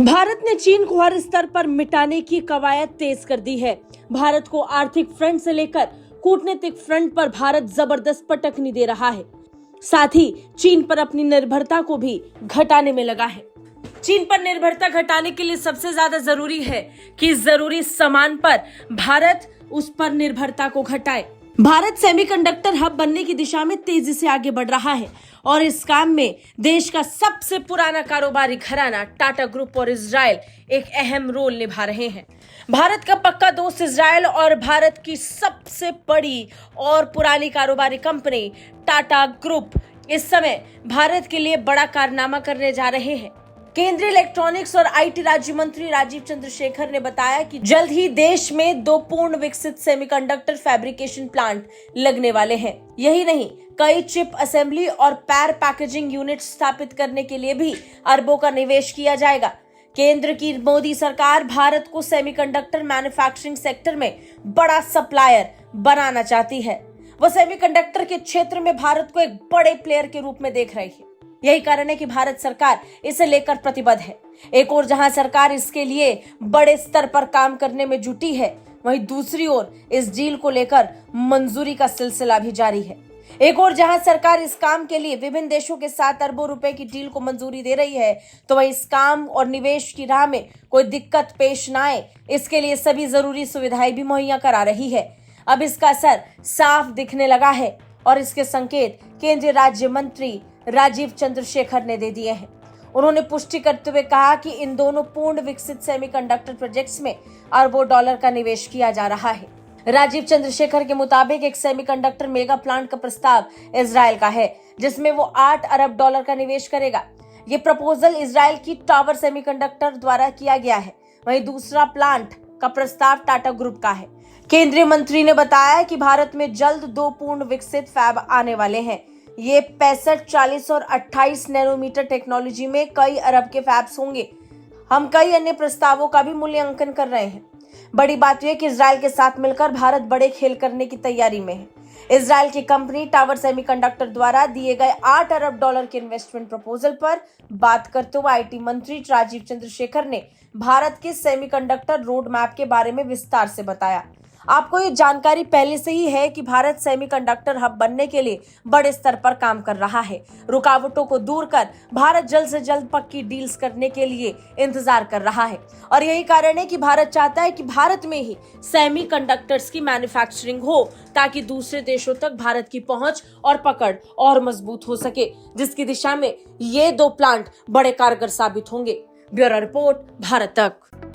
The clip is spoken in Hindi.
भारत ने चीन को हर स्तर पर मिटाने की कवायद तेज कर दी है। भारत को आर्थिक फ्रंट से लेकर कूटनीतिक फ्रंट पर भारत जबरदस्त पटखनी दे रहा है। साथ ही चीन पर अपनी निर्भरता को भी घटाने में लगा है। चीन पर निर्भरता घटाने के लिए सबसे ज्यादा जरूरी है कि जरूरी सामान पर भारत उस पर निर्भरता को घटाए। भारत सेमीकंडक्टर हब बनने की दिशा में तेजी से आगे बढ़ रहा है और इस काम में देश का सबसे पुराना कारोबारी घराना टाटा ग्रुप और इजराइल एक अहम रोल निभा रहे हैं। भारत का पक्का दोस्त इजराइल और भारत की सबसे बड़ी और पुरानी कारोबारी कंपनी टाटा ग्रुप इस समय भारत के लिए बड़ा कारनामा करने जा रहे हैं। केंद्रीय इलेक्ट्रॉनिक्स और आईटी राज्य मंत्री राजीव चंद्रशेखर ने बताया कि जल्द ही देश में 2 पूर्ण विकसित सेमीकंडक्टर फैब्रिकेशन प्लांट लगने वाले हैं। यही नहीं, कई चिप असेंबली और पैकेजिंग यूनिट स्थापित करने के लिए भी अरबों का निवेश किया जाएगा। केंद्र की मोदी सरकार भारत को सेमीकंडक्टर मैन्युफैक्चरिंग सेक्टर में बड़ा सप्लायर बनाना चाहती है। वह सेमीकंडक्टर के क्षेत्र में भारत को एक बड़े प्लेयर के रूप में देख रही है। यही कारण है कि भारत सरकार इसे लेकर प्रतिबद्ध है। एक ओर जहां सरकार इसके लिए बड़े स्तर पर काम करने में जुटी है, वहीं दूसरी ओर इस डील को लेकर मंजूरी का सिलसिला भी जारी है। एक ओर जहां सरकार इस काम के लिए विभिन्न देशों के साथ अरबों रुपए की डील को मंजूरी दे रही है, तो वहीं इस काम और निवेश की राह में कोई दिक्कत पेश न आए, इसके लिए सभी जरूरी सुविधाएं भी मुहैया करा रही है। अब इसका असर साफ दिखने लगा है और इसके संकेत केंद्रीय राज्य मंत्री राजीव चंद्रशेखर ने दे दिए हैं। उन्होंने पुष्टि करते हुए कहा कि इन दोनों पूर्ण विकसित सेमीकंडक्टर प्रोजेक्ट्स में अरबों डॉलर का निवेश किया जा रहा है। राजीव चंद्रशेखर के मुताबिक एक सेमीकंडक्टर मेगा प्लांट का प्रस्ताव इजराइल का है, जिसमें वो 8 अरब डॉलर का निवेश करेगा। ये प्रपोजल इजराइल की टावर सेमीकंडक्टर द्वारा किया गया है। वहीं दूसरा प्लांट का प्रस्ताव टाटा ग्रुप का है। केंद्रीय मंत्री ने बताया कि भारत में जल्द 2 पूर्ण विकसित फैब आने वाले हैं। ये 65, 40 और 28 नैनोमीटर टेक्नोलॉजी में कई अरब के फैब्स होंगे। हम कई अन्य प्रस्तावों का भी मूल्यांकन कर रहे हैं। बड़ी बात यह कि इजराइल के साथ मिलकर भारत बड़े खेल करने की तैयारी में है। इजराइल की कंपनी टावर सेमीकंडक्टर द्वारा दिए गए 8 अरब डॉलर के इन्वेस्टमेंट प्रपोजल पर बात करते हुए आईटी मंत्री राजीव चंद्रशेखर ने भारत के सेमीकंडक्टर रोड मैप के बारे में विस्तार से बताया। आपको ये जानकारी पहले से ही है कि भारत सेमीकंडक्टर हब बनने के लिए बड़े स्तर पर काम कर रहा है। रुकावटों को दूर कर भारत जल्द से जल्द पक्की डील्स करने के लिए इंतजार कर रहा है और यही कारण है कि भारत चाहता है कि भारत में ही सेमीकंडक्टर्स की मैन्युफैक्चरिंग हो, ताकि दूसरे देशों तक भारत की पहुंच और पकड़ और मजबूत हो सके, जिसकी दिशा में ये 2 प्लांट बड़े कारगर साबित होंगे। ब्यूरो रिपोर्ट, भारत तक।